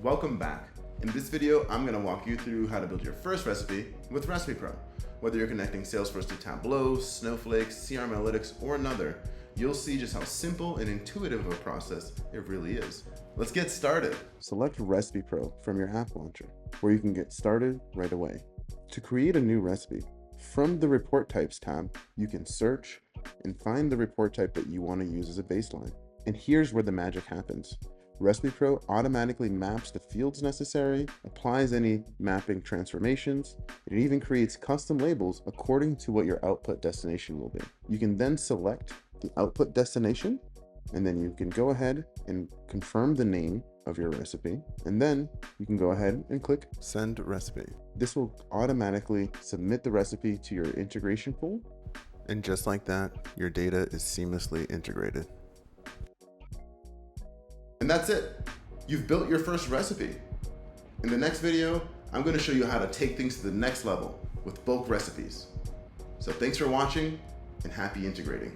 Welcome back. In this video, I'm going to walk you through how to build your first recipe with recipePro. Whether you're connecting Salesforce to Tableau, Snowflake, CRM Analytics, or another, you'll see just how simple and intuitive of a process it really is. Let's get started. Select recipePro from your app launcher, where you can get started right away. To create a new recipe, from the Report Types tab, you can search and find the report type that you want to use as a baseline. And here's where the magic happens. recipePro automatically maps the fields necessary, applies any mapping transformations, and it even creates custom labels according to what your output destination will be. You can then select the output destination, and then you can go ahead and confirm the name of your recipe, and then you can go ahead and click Send Recipe. This will automatically submit the recipe to your integration pool, and just like that, your data is seamlessly integrated. And that's it. You've built your first recipe. In the next video, I'm going to show you how to take things to the next level with bulk recipes. So thanks for watching and happy integrating.